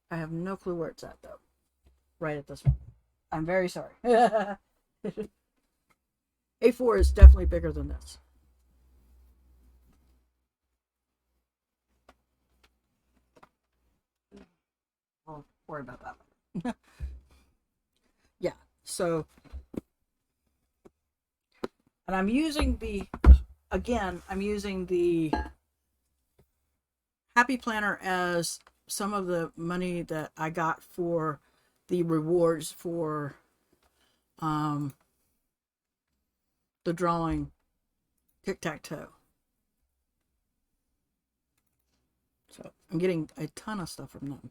I have no clue where it's at, though. Right at this one. I'm very sorry. A4 is definitely bigger than this. I'll worry about that. Yeah, so, and I'm using I'm using the Happy Planner as some of the money that I got for the rewards for the drawing tic-tac-toe. So I'm getting a ton of stuff from them.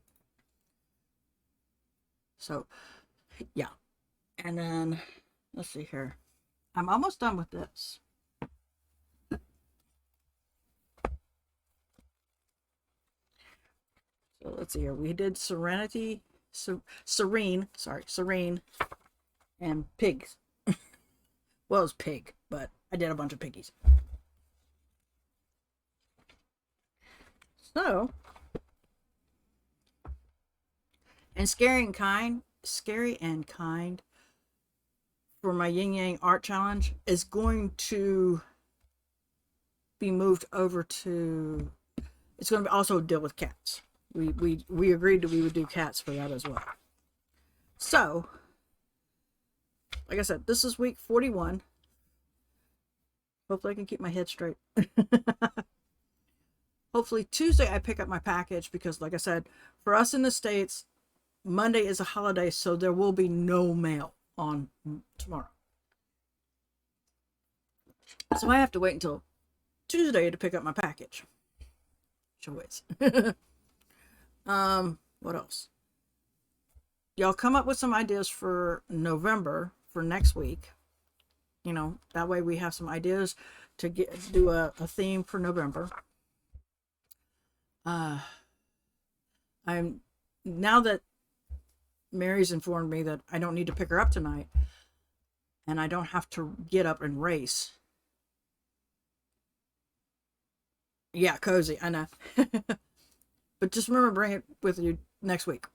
So yeah. And then let's see here. I'm almost done with this. So let's see here. We did Serene, and pigs. Well, it's pig, but I did a bunch of piggies. So, and Scary and Kind for my Yin Yang Art Challenge is going to be moved over to, it's going to also deal with cats. We agreed that we would do cats for that as well. So, like I said, this is week 41. Hopefully I can keep my head straight. Hopefully Tuesday I pick up my package because, like I said, for us in the States, Monday is a holiday, so there will be no mail on tomorrow. So I have to wait until Tuesday to pick up my package. Choice. What else? Y'all come up with some ideas for November for next week. You know, that way we have some ideas to do a theme for November. I'm now that Mary's informed me that I don't need to pick her up tonight and I don't have to get up and race. Yeah, cozy, I know. But just remember, bring it with you next week.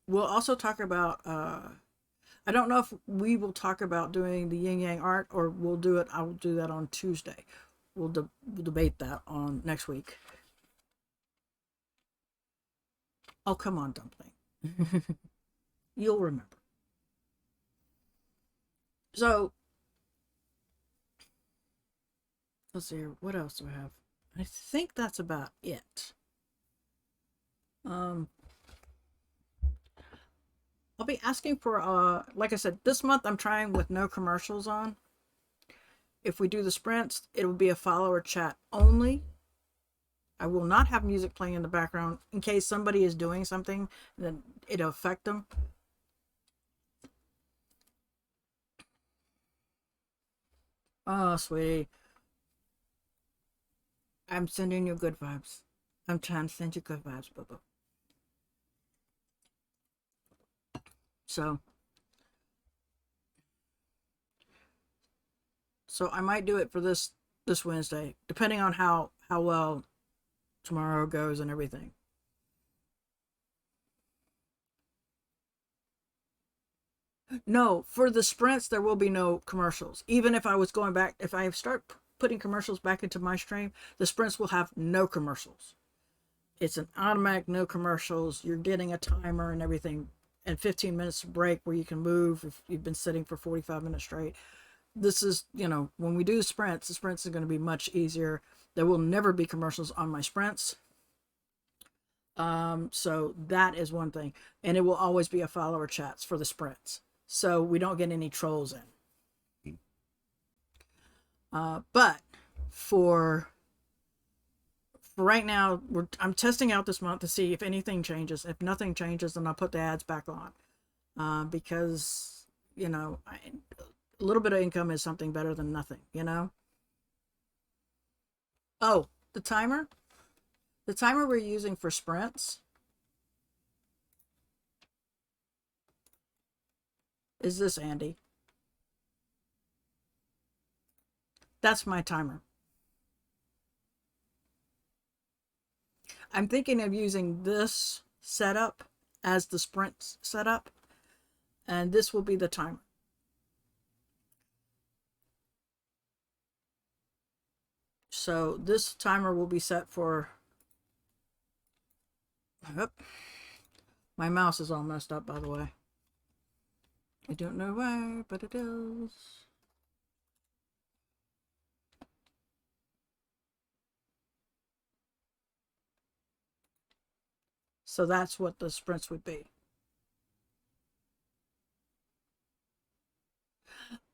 We'll also talk about, I don't know if we will talk about doing the yin yang art or we'll do it. I will do that on Tuesday. We'll debate that on next week. Oh, come on, Dumpling. You'll remember. So, let's see here. What else do I have? I think that's about it. I'll be asking for, like I said, this month I'm trying with no commercials on. If we do the sprints, it will be a follower chat only. I will not have music playing in the background in case somebody is doing something, then it'll affect them. Oh, sweetie. I'm sending you good vibes. I'm trying to send you good vibes, Bubba. So I might do it for this Wednesday, depending on how well tomorrow goes and everything. No, for the sprints there will be no commercials. Even if I was going back, if I start putting commercials back into my stream, the sprints will have no commercials. It's an automatic no commercials. You're getting a timer and everything, and 15 minutes break where you can move if you've been sitting for 45 minutes straight. This is, you know, when we do the sprints is going to be much easier. There will never be commercials on my sprints. So that is one thing. And it will always be a follower chats for the sprints. So we don't get any trolls in. But for right now, I'm testing out this month to see if anything changes. If nothing changes, then I'll put the ads back on. Because, a little bit of income is something better than nothing, Oh, the timer? The timer we're using for sprints is this, Andy. That's my timer. I'm thinking of using this setup as the sprint setup, and this will be the timer. So this timer will be set for, my mouse is all messed up, by the way. I don't know why, but it is. So that's what the sprints would be.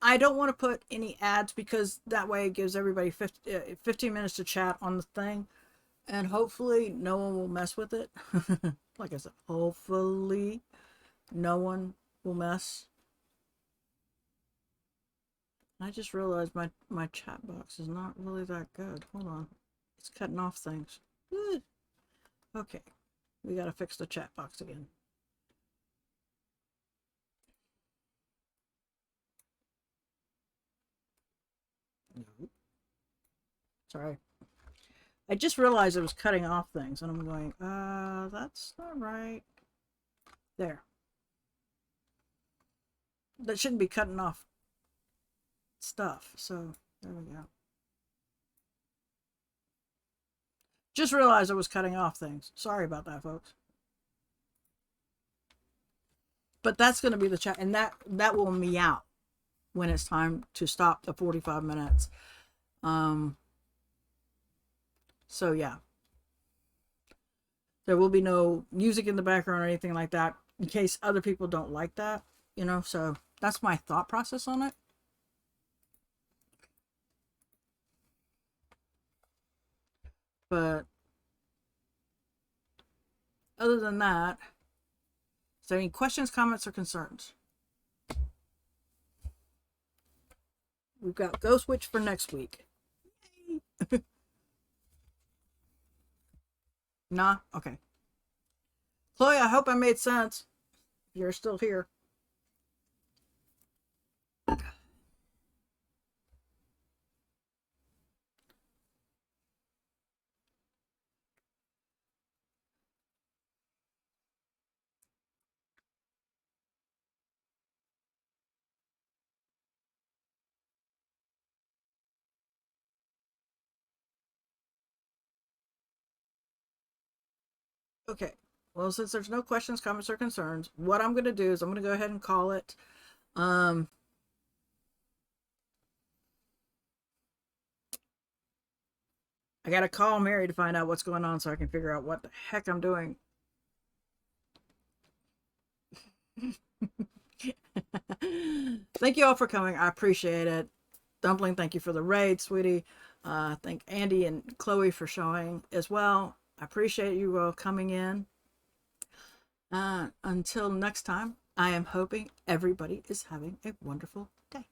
I don't want to put any ads because that way it gives everybody 15 minutes to chat on the thing. And hopefully no one will mess with it. Like I said, hopefully no one will mess. I just realized my chat box is not really that good. Hold on. It's cutting off things. Good. Okay. We got to fix the chat box again. Sorry. I just realized it was cutting off things, and I'm going, that's not right. There. That shouldn't be cutting off stuff, so there we go. Just realized I was cutting off things. Sorry about that, folks. But that's going to be the chat, and that will meow when it's time to stop the 45 minutes. So yeah, there will be no music in the background or anything like that in case other people don't like that, so that's my thought process on it. But other than that, is there any questions, comments, or concerns? We've got Ghost Witch for next week. Nah? Okay. Chloe, I hope I made sense. You're still here. Okay. Well, since there's no questions, comments, or concerns, what I'm going to do is I'm going to go ahead and call it. I got to call Mary to find out what's going on so I can figure out what the heck I'm doing. Thank you all for coming. I appreciate it. Dumpling, thank you for the raid, sweetie. Thank Andy and Chloe for showing as well. I appreciate you all coming in. Until next time, I am hoping everybody is having a wonderful day.